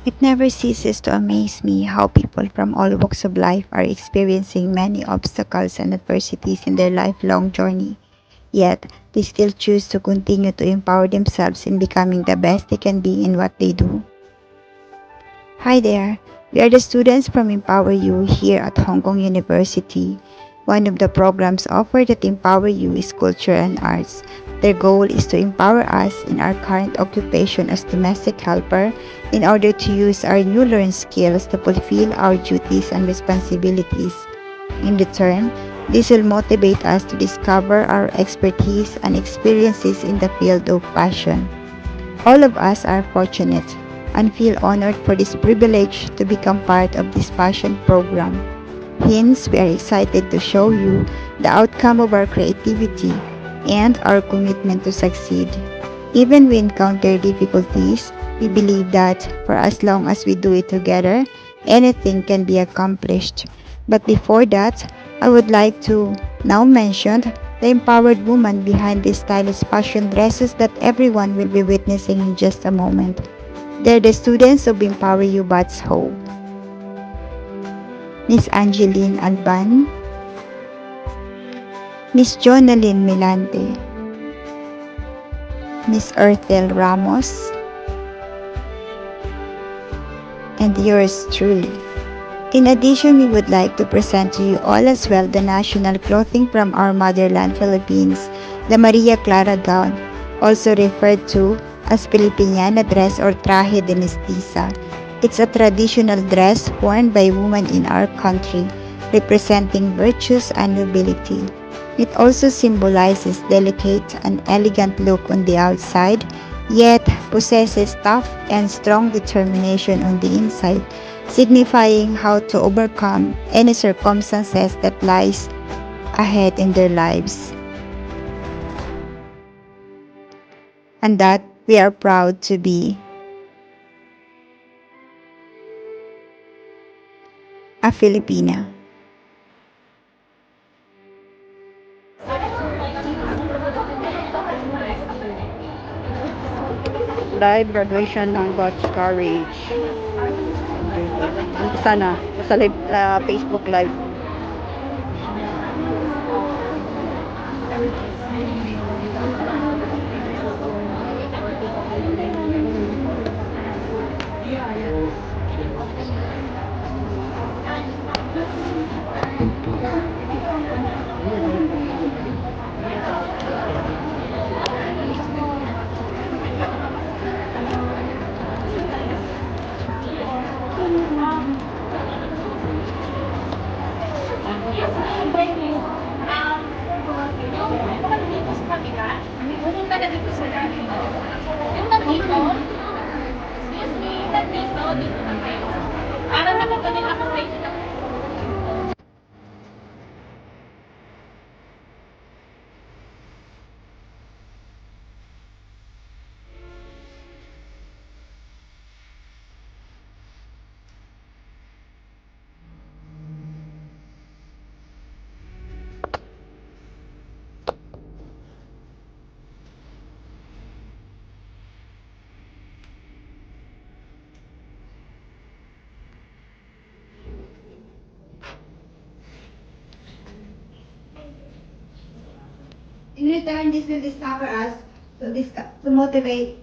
It never ceases to amaze me how people from all walks of life are experiencing many obstacles and adversities in their lifelong journey. Yet, they still choose to continue to empower themselves in becoming the best they can be in what they do. Hi there, we are the students from Empower You here at Hong Kong University. One of the programs offered at Empower You is Culture and Arts. Their goal is to empower us in our current occupation as domestic helper in order to use our new learned skills to fulfill our duties and responsibilities. In return, this will motivate us to discover our expertise and experiences in the field of passion. All of us are fortunate and feel honored for this privilege to become part of this passion program. Hence, we are excited to show you the outcome of our creativity and our commitment to succeed. Even we encounter difficulties, we believe that for as long as we do it together, anything can be accomplished. But before that, I would like to now mention the empowered woman behind these stylish fashion dresses that everyone will be witnessing in just a moment. They're the students of Empower You Bats Hope. Miss Angeline Alban, Miss Jonalyn Milante, Miss Erthel Ramos, and yours truly. In addition, we would like to present to you all as well the national clothing from our motherland Philippines, the Maria Clara gown, also referred to as Filipiniana dress or traje de mestiza. It's a traditional dress worn by women in our country, representing virtues and nobility. It also symbolizes delicate and elegant look on the outside, yet possesses tough and strong determination on the inside, signifying how to overcome any circumstances that lies ahead in their lives. And that we are proud to be a Filipina. Live graduation ng God's Courage. Umpisa na. Sa live, Facebook Live. Yung nandito, excuse me, nandito, dito na kayo. Para nakagaling ako sa inyo. In return, this will discover us to motivate.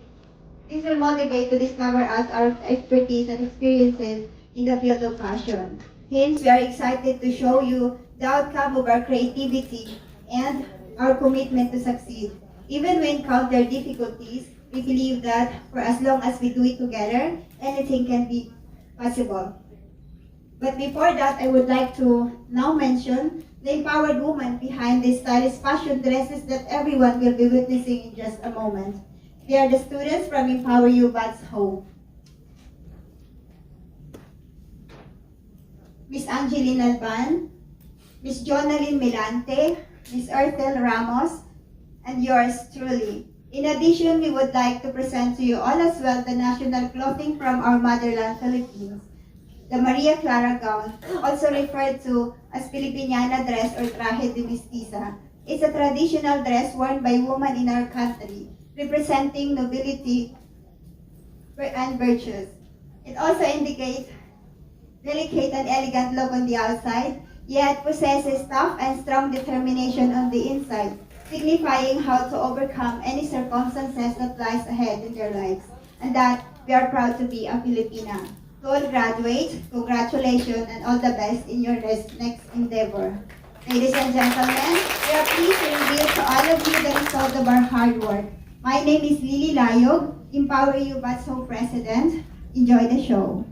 This will motivate to discover us our expertise and experiences in the field of fashion. Hence, we are excited to show you the outcome of our creativity and our commitment to succeed. Even when encounter difficulties, we believe that for as long as we do it together, anything can be possible. But before that, I would like to now mention the empowered woman behind the stylish fashion dresses that everyone will be witnessing in just a moment. They are the students from Empower You Bats Hope. Miss Angeline Alban, Miss Jonalyn Milante, Miss Erthel Ramos, and yours truly. In addition, we would like to present to you all as well the national clothing from our motherland Philippines, the Maria Clara gown, also referred to as Filipiniana dress or traje de mestiza. It's a traditional dress worn by women in our country, representing nobility and virtues. It also indicates delicate and elegant look on the outside, yet possesses tough and strong determination on the inside, signifying how to overcome any circumstances that lies ahead in their lives, and that we are proud to be a Filipina. To all graduates, congratulations and all the best in your next endeavor. Ladies and gentlemen, we are pleased to reveal to all of you the result of our hard work. My name is Lily Layog, Empower You Batso President. Enjoy the show.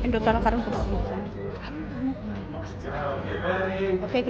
Pindot na lang karon ko. Okay.